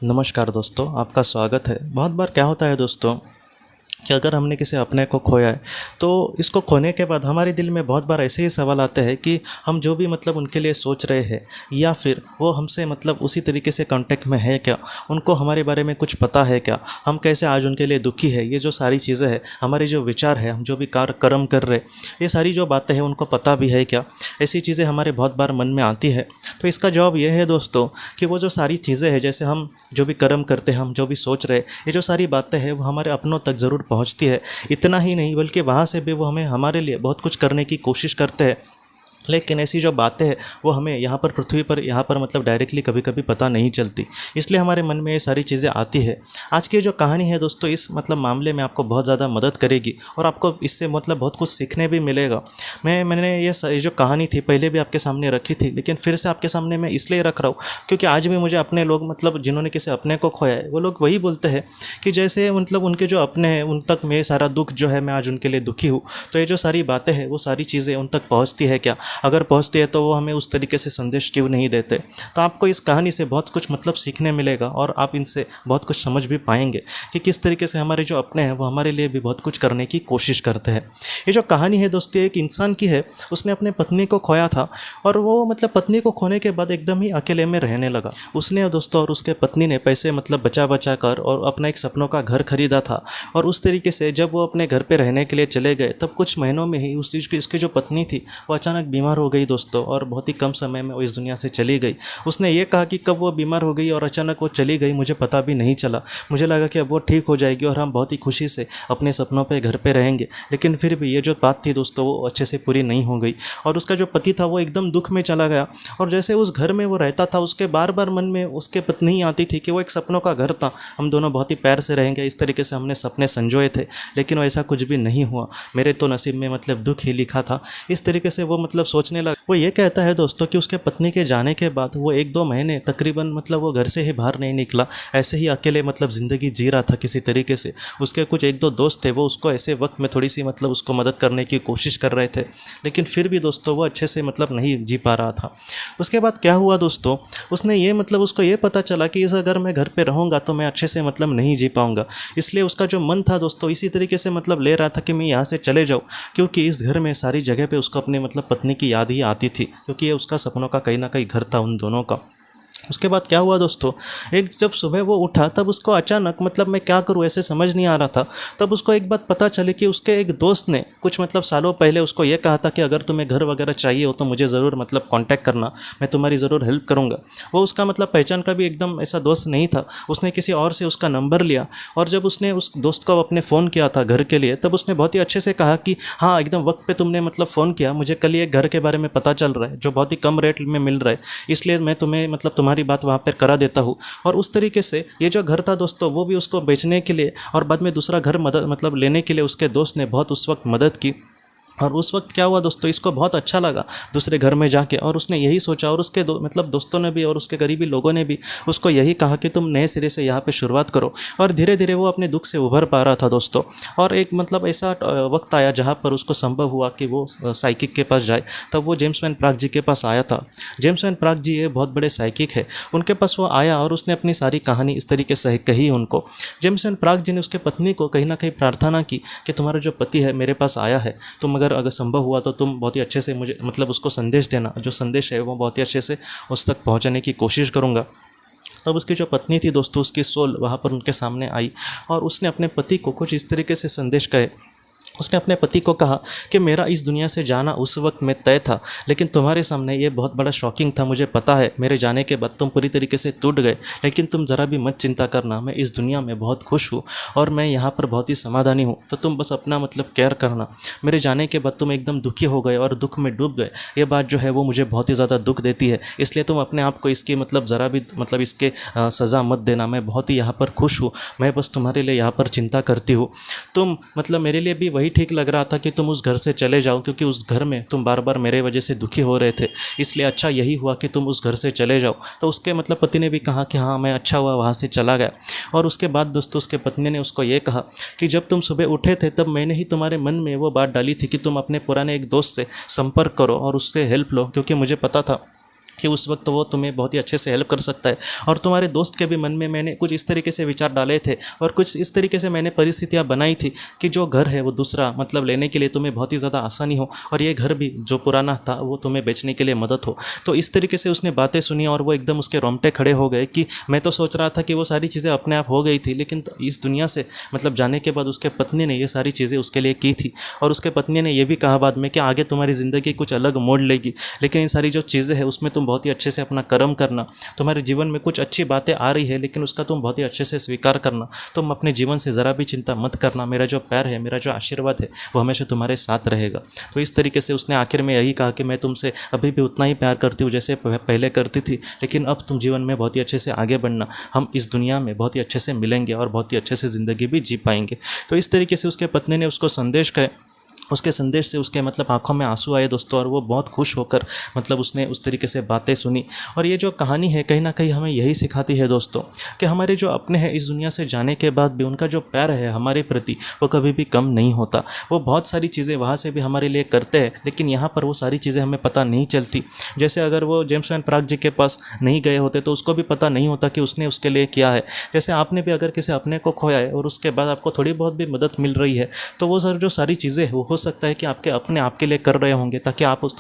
नमस्कार दोस्तों, आपका स्वागत है। बहुत बार क्या होता है दोस्तों कि अगर हमने किसी अपने को खोया है तो इसको खोने के बाद हमारे दिल में बहुत बार ऐसे ही सवाल आते हैं कि हम जो भी उनके लिए सोच रहे हैं या फिर वो हमसे उसी तरीके से कांटेक्ट में है क्या, उनको हमारे बारे में कुछ पता है क्या, हम कैसे आज उनके लिए दुखी है। ये जो सारी चीज़ें हैं, हमारे जो विचार है, हम जो भी कर्म कर रहे, ये सारी जो बातें हैं उनको पता भी है क्या, ऐसी चीज़ें हमारे बहुत बार मन में आती है। तो इसका जवाब ये है दोस्तों कि वो जो सारी चीज़ें हैं, जैसे हम जो भी कर्म करते हैं, हम जो भी सोच रहे, ये जो सारी बातें हैं वो हमारे अपनों तक ज़रूर पहुंचती है। इतना ही नहीं बल्कि वहाँ से भी वो हमें हमारे लिए बहुत कुछ करने की कोशिश करते हैं। लेकिन ऐसी जो बातें हैं वो हमें यहाँ पर पृथ्वी पर डायरेक्टली कभी कभी पता नहीं चलती, इसलिए हमारे मन में ये सारी चीज़ें आती है। आज की जो कहानी है दोस्तों, इस मामले में आपको बहुत ज़्यादा मदद करेगी और आपको इससे बहुत कुछ सीखने भी मिलेगा। मैंने ये जो कहानी थी पहले भी आपके सामने रखी थी, लेकिन फिर से आपके सामने मैं इसलिए रख रहा हूँ क्योंकि आज भी मुझे अपने लोग जिन्होंने किसी अपने को खोया है, वो लोग वही बोलते हैं कि जैसे उनके जो अपने हैं उन तक मैं सारा दुख जो है, मैं आज उनके लिए दुखी हूँ। तो ये जो सारी बातें हैं वो सारी चीज़ें उन तक पहुँचती है क्या? अगर पहुंचती है तो वो हमें उस तरीके से संदेश क्यों नहीं देते? तो आपको इस कहानी से बहुत कुछ सीखने मिलेगा और आप इनसे बहुत कुछ समझ भी पाएंगे कि किस तरीके से हमारे जो अपने हैं वो हमारे लिए भी बहुत कुछ करने की कोशिश करते हैं। ये जो कहानी है दोस्तों, एक इंसान की है, उसने अपने पत्नी को खोया था और वो पत्नी को खोने के बाद एकदम ही अकेले में रहने लगा। उसने दोस्तों और उसके पत्नी ने पैसे बचा बचा कर और अपना एक सपनों का घर खरीदा था। और उस तरीके से जब वो अपने घर पे रहने के लिए चले गए तब कुछ महीनों में ही उस चीज़ की उसकी जो पत्नी थी वो अचानक बीमार हो गई दोस्तों, और बहुत ही कम समय में वो इस दुनिया से चली गई। उसने ये कहा कि कब वो बीमार हो गई और अचानक वो चली गई मुझे पता भी नहीं चला। मुझे लगा कि अब वो ठीक हो जाएगी और हम बहुत ही खुशी से अपने सपनों पे घर पे रहेंगे। लेकिन फिर भी ये जो बात थी दोस्तों वो अच्छे से पूरी नहीं हो गई और उसका जो पति था वो एकदम दुख में चला गया। और जैसे उस घर में वो रहता था, उसके बार बार मन में उसके पत्नी ही आती थी कि वो एक सपनों का घर था, हम दोनों बहुत ही प्यार से रहेंगे, इस तरीके से हमने सपने संजोए थे, लेकिन ऐसा कुछ भी नहीं हुआ। मेरे तो नसीब में दुख ही लिखा था। इस तरीके से वो सोचने लगा। वो ये कहता है दोस्तों कि उसके पत्नी के जाने के बाद वो 1-2 महीने तकरीबन वो घर से ही बाहर नहीं निकला, ऐसे ही अकेले ज़िंदगी जी रहा था किसी तरीके से। उसके कुछ 1-2 दोस्त थे, वो उसको ऐसे वक्त में थोड़ी सी उसको मदद करने की कोशिश कर रहे थे, लेकिन फिर भी दोस्तों वो अच्छे से नहीं जी पा रहा था। उसके बाद क्या हुआ दोस्तों, उसने ये उसको ये पता चला कि इस अगर मैं घर पे रहूँगा तो मैं अच्छे से नहीं जी पाऊँगा। इसलिए उसका जो मन था दोस्तों इसी तरीके से ले रहा था कि मैं यहाँ से चले जाऊँ, क्योंकि इस घर में सारी जगह पे उसको अपने पत्नी की याद ही आती थी, क्योंकि ये उसका सपनों का कहीं ना कहीं घर था उन दोनों का। उसके बाद क्या हुआ दोस्तों, एक जब सुबह वो उठा तब उसको अचानक मैं क्या करूँ ऐसे समझ नहीं आ रहा था। तब उसको एक बात पता चली कि उसके एक दोस्त ने कुछ सालों पहले उसको ये कहा था कि अगर तुम्हें घर वगैरह चाहिए हो तो मुझे ज़रूर कांटेक्ट करना, मैं तुम्हारी ज़रूर हेल्प करूँगा। वो उसका पहचान का भी एकदम ऐसा दोस्त नहीं था, उसने किसी और से उसका नंबर लिया और जब उसने उस दोस्त को अपने फ़ोन किया था घर के लिए, तब उसने बहुत ही अच्छे से कहा कि हाँ एकदम वक्त पे तुमने फ़ोन किया, मुझे कल एक घर के बारे में पता चल रहा है जो बहुत ही कम रेट में मिल रहा है, इसलिए मैं तुम्हें तुम्हारी बात वहाँ पर करा देता हूँ। और उस तरीके से ये जो घर था दोस्तों वो भी उसको बेचने के लिए और बाद में दूसरा घर मदद लेने के लिए उसके दोस्त ने बहुत उस वक्त मदद की। और उस वक्त क्या हुआ दोस्तों, इसको बहुत अच्छा लगा दूसरे घर में जाके, और उसने यही सोचा और उसके दोस्तों ने भी और उसके करीबी लोगों ने भी उसको यही कहा कि तुम नए सिरे से यहाँ पे शुरुआत करो। और धीरे धीरे वो अपने दुख से उभर पा रहा था दोस्तों। और एक ऐसा वक्त आया जहाँ पर उसको संभव हुआ कि वो साइकिक के पास जाए। तब वो जेम्स वैन प्राग जी के पास आया था। जेम्स वैन प्राग जी ये बहुत बड़े साइकिक है, उनके पास वो आया और उसने अपनी सारी कहानी इस तरीके से कही उनको। जेम्स वैन प्राग जी ने उसके पत्नी को कहीं ना कहीं प्रार्थना की कि तुम्हारा जो पति है मेरे पास आया है, तुम अगर संभव हुआ तो तुम बहुत ही अच्छे से मुझे उसको संदेश देना, जो संदेश है वो बहुत ही अच्छे से उस तक पहुंचाने की कोशिश करूंगा। तब उसकी जो पत्नी थी दोस्तों, उसकी सोल वहाँ पर उनके सामने आई और उसने अपने पति को कुछ इस तरीके से संदेश कहे। उसने अपने पति को कहा कि मेरा इस दुनिया से जाना उस वक्त में तय था, लेकिन तुम्हारे सामने ये बहुत बड़ा शॉकिंग था। मुझे पता है मेरे जाने के बाद तुम पूरी तरीके से टूट गए, लेकिन तुम ज़रा भी मत चिंता करना, मैं इस दुनिया में बहुत खुश हूँ और मैं यहाँ पर बहुत ही समाधानी हूँ। तो तुम बस अपना केयर करना। मेरे जाने के बाद तुम एकदम दुखी हो गए और दुख में डूब गए, ये बात जो है वो मुझे बहुत ही ज़्यादा दुख देती है, इसलिए तुम अपने आप को इसकी ज़रा भी इसके सज़ा मत देना। मैं बहुत ही यहाँ पर खुश हूँ, मैं बस तुम्हारे लिए यहाँ पर चिंता करती हूँ। तुम मेरे लिए भी वही ठीक लग रहा था कि तुम उस घर से चले जाओ, क्योंकि उस घर में तुम बार बार मेरे वजह से दुखी हो रहे थे, इसलिए अच्छा यही हुआ कि तुम उस घर से चले जाओ। तो उसके पति ने भी कहा कि हाँ मैं अच्छा हुआ वहाँ से चला गया। और उसके बाद दोस्तों उसके पत्नी ने उसको ये कहा कि जब तुम सुबह उठे थे तब मैंने ही तुम्हारे मन में वो बात डाली थी कि तुम अपने पुराने एक दोस्त से संपर्क करो और उससे हेल्प लो, क्योंकि मुझे पता था कि उस वक्त वो तुम्हें बहुत ही अच्छे से हेल्प कर सकता है। और तुम्हारे दोस्त के भी मन में मैंने कुछ इस तरीके से विचार डाले थे और कुछ इस तरीके से मैंने परिस्थितियाँ बनाई थी कि जो घर है वो दूसरा मतलब लेने के लिए तुम्हें बहुत ही ज़्यादा आसानी हो, और ये घर भी जो पुराना था वो तुम्हें बेचने के लिए मदद हो। तो इस तरीके से उसने बातें सुनी और वो एकदम उसके रोंगटे खड़े हो गए कि मैं तो सोच रहा था कि वो सारी चीज़ें अपने आप हो गई थी, लेकिन इस दुनिया से मतलब जाने के बाद उसके पत्नी ने ये सारी चीज़ें उसके लिए की थी। और उसके पत्नी ने ये भी कहा बाद में कि आगे तुम्हारी ज़िंदगी कुछ अलग मोड़ लेगी, लेकिन इन सारी जो चीज़ें हैं उसमें तुम बहुत ही अच्छे से अपना कर्म करना। तुम्हारे जीवन में कुछ अच्छी बातें आ रही है लेकिन उसका तुम बहुत ही अच्छे से स्वीकार करना। तुम अपने जीवन से ज़रा भी चिंता मत करना, मेरा जो प्यार है, मेरा जो आशीर्वाद है वो हमेशा तुम्हारे साथ रहेगा। तो इस तरीके से उसने आखिर में यही कहा कि मैं तुमसे अभी भी उतना ही प्यार करती हूँ जैसे पहले करती थी, लेकिन अब तुम जीवन में बहुत ही अच्छे से आगे बढ़ना, हम इस दुनिया में बहुत ही अच्छे से मिलेंगे और बहुत ही अच्छे से ज़िंदगी भी जी पाएंगे। तो इस तरीके से उसके पत्नी ने उसको संदेश कहे, उसके संदेश से उसके मतलब आंखों में आंसू आए दोस्तों, और वो बहुत खुश होकर मतलब उसने उस तरीके से बातें सुनी। और ये जो कहानी है कहीं ना कहीं हमें यही सिखाती है दोस्तों कि हमारे जो अपने हैं इस दुनिया से जाने के बाद भी उनका जो प्यार है हमारे प्रति वो कभी भी कम नहीं होता। वो बहुत सारी चीज़ें वहाँ से भी हमारे लिए करते हैं, लेकिन यहाँ पर वो सारी चीज़ें हमें पता नहीं चलती। जैसे अगर वो जेम्स वैन प्राग जी के पास नहीं गए होते तो उसको भी पता नहीं होता कि उसने उसके लिए किया है। जैसे आपने भी अगर किसी अपने को खोया है और उसके बाद आपको थोड़ी बहुत भी मदद मिल रही है तो वो सर जो सारी चीज़ें वो हो सकता है कि आपके अपने आपके लिए कर रहे होंगे ताकि आप उस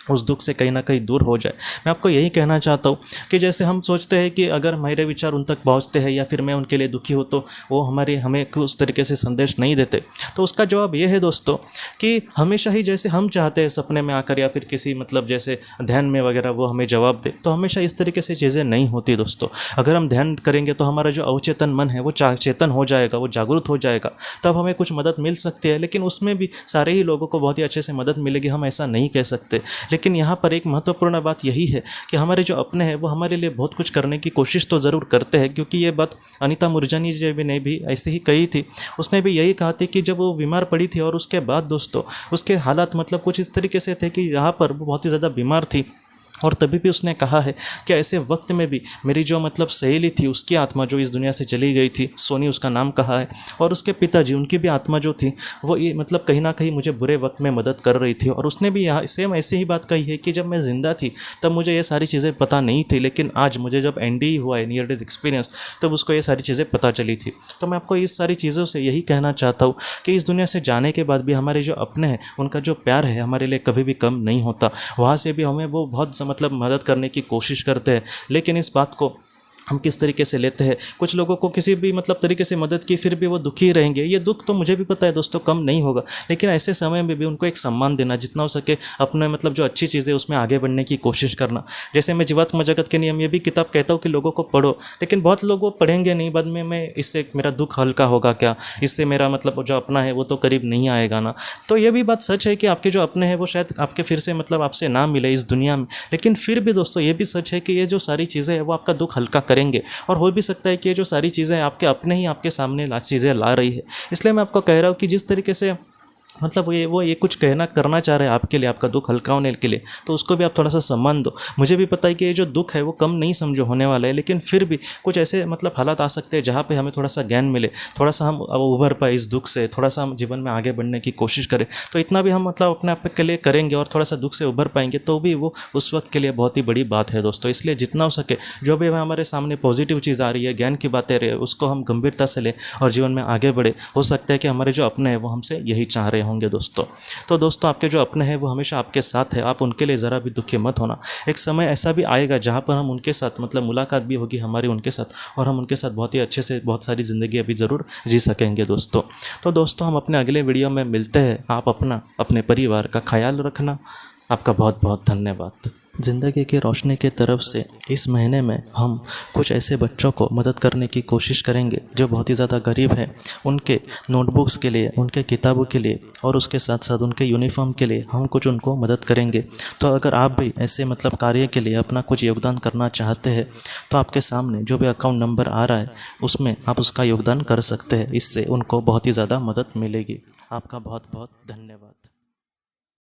उस दुख से कहीं ना कहीं दूर हो जाए। मैं आपको यही कहना चाहता हूँ कि जैसे हम सोचते हैं कि अगर मेरे विचार उन तक पहुँचते हैं या फिर मैं उनके लिए दुखी हो तो वो हमें उस तरीके से संदेश नहीं देते, तो उसका जवाब ये है दोस्तों कि हमेशा ही जैसे हम चाहते हैं सपने में आकर या फिर किसी मतलब जैसे ध्यान में वगैरह वो हमें जवाब दे, तो हमेशा इस तरीके से चीज़ें नहीं होती दोस्तों। अगर हम ध्यान करेंगे तो हमारा जो अवचेतन मन है वो चेतन हो जाएगा, वो जागरूक हो जाएगा, तब हमें कुछ मदद मिल सकती है। लेकिन उसमें भी सारे ही लोगों को बहुत ही अच्छे से मदद मिलेगी, हम ऐसा नहीं कह सकते। लेकिन यहाँ पर एक महत्वपूर्ण बात यही है कि हमारे जो अपने हैं वो हमारे लिए बहुत कुछ करने की कोशिश तो ज़रूर करते हैं, क्योंकि ये बात अनीता मूरजानी जी ने भी ऐसे ही कही थी। उसने भी यही कहा थी कि जब वो बीमार पड़ी थी और उसके बाद दोस्तों उसके हालात मतलब कुछ इस तरीके से थे कि यहाँ पर वो बहुत ही ज़्यादा बीमार थी, और तभी भी उसने कहा है कि ऐसे वक्त में भी मेरी जो मतलब सहेली थी उसकी आत्मा जो इस दुनिया से चली गई थी, सोनी उसका नाम कहा है, और उसके पिताजी उनकी भी आत्मा जो थी वो ये मतलब कहीं ना कहीं मुझे बुरे वक्त में मदद कर रही थी। और उसने भी यहाँ सेम ऐसे ही बात कही है कि जब मैं ज़िंदा थी तब मुझे ये सारी चीज़ें पता नहीं थी, लेकिन आज मुझे जब एनडी हुआ है, नियर डेथ एक्सपीरियंस, तब उसको ये सारी चीज़ें पता चली थी। तो मैं आपको इस सारी चीज़ों से यही कहना चाहता हूँ कि इस दुनिया से जाने के बाद भी हमारे जो अपने हैं उनका जो प्यार है हमारे लिए कभी भी कम नहीं होता। वहाँ से भी हमें वो बहुत मतलब मदद करने की कोशिश करते हैं, लेकिन इस बात को हम किस तरीके से लेते हैं। कुछ लोगों को किसी भी मतलब तरीके से मदद की फिर भी वो दुखी रहेंगे, ये दुख तो मुझे भी पता है दोस्तों कम नहीं होगा, लेकिन ऐसे समय में भी उनको एक सम्मान देना, जितना हो सके अपने मतलब जो अच्छी चीज़ें उसमें आगे बढ़ने की कोशिश करना। जैसे मैं जीवात्मा जगत के नियम ये भी किताब कहता हूँ कि लोगों को पढ़ो, लेकिन बहुत लोग वो पढ़ेंगे नहीं, बाद में मैं इससे मेरा दुख हल्का होगा क्या, इससे मेरा मतलब जो अपना है वो तो करीब नहीं आएगा ना। तो ये भी बात सच है कि आपके जो अपने हैं वो शायद आपके फिर से मतलब आपसे ना मिले इस दुनिया में, लेकिन फिर भी दोस्तों ये भी सच है कि ये जो सारी चीज़ें हैं वो आपका दुख हल्का करेंगे, और हो भी सकता है कि ये जो सारी चीज़ें आपके अपने ही आपके सामने चीज़ें ला रही है। इसलिए मैं आपको कह रहा हूँ कि जिस तरीके से मतलब ये कुछ कहना करना चाह रहे हैं आपके लिए, आपका दुख हल्का होने के लिए, तो उसको भी आप थोड़ा सा सम्मान दो। मुझे भी पता है कि ये जो दुख है वो कम नहीं समझो होने वाला है, लेकिन फिर भी कुछ ऐसे मतलब हालात आ सकते हैं जहाँ पे हमें थोड़ा सा ज्ञान मिले, थोड़ा सा हम उभर पाए इस दुख से, थोड़ा सा हम जीवन में आगे बढ़ने की कोशिश करें। तो इतना भी हम मतलब अपने आप के लिए करेंगे और थोड़ा सा दुख से उभर पाएंगे तो भी वो उस वक्त के लिए बहुत ही बड़ी बात है दोस्तों। इसलिए जितना हो सके जो भी हमारे सामने पॉजिटिव चीज़ आ रही है, ज्ञान की बातें रहे, उसको हम गंभीरता से लें और जीवन में आगे बढ़े। हो सकता है कि हमारे जो अपने हैं वो हमसे यही चाह रहे होंगे दोस्तों। तो दोस्तों आपके जो अपने हैं वो हमेशा आपके साथ है, आप उनके लिए ज़रा भी दुखी मत होना। एक समय ऐसा भी आएगा जहाँ पर हम उनके साथ मतलब मुलाकात भी होगी हमारी उनके साथ, और हम उनके साथ बहुत ही अच्छे से बहुत सारी ज़िंदगी अभी ज़रूर जी सकेंगे दोस्तों। तो दोस्तों हम अपने अगले वीडियो में मिलते हैं। आप अपने परिवार का ख्याल रखना। आपका बहुत बहुत धन्यवाद। ज़िंदगी की रोशनी की तरफ से इस महीने में हम कुछ ऐसे बच्चों को मदद करने की कोशिश करेंगे जो बहुत ही ज़्यादा गरीब हैं, उनके नोटबुक्स के लिए, उनके किताबों के लिए और उसके साथ साथ उनके यूनिफॉर्म के लिए हम कुछ उनको मदद करेंगे। तो अगर आप भी ऐसे मतलब कार्य के लिए अपना कुछ योगदान करना चाहते हैं तो आपके सामने जो भी अकाउंट नंबर आ रहा है उसमें आप उसका योगदान कर सकते हैं। इससे उनको बहुत ही ज़्यादा मदद मिलेगी। आपका बहुत बहुत धन्यवाद।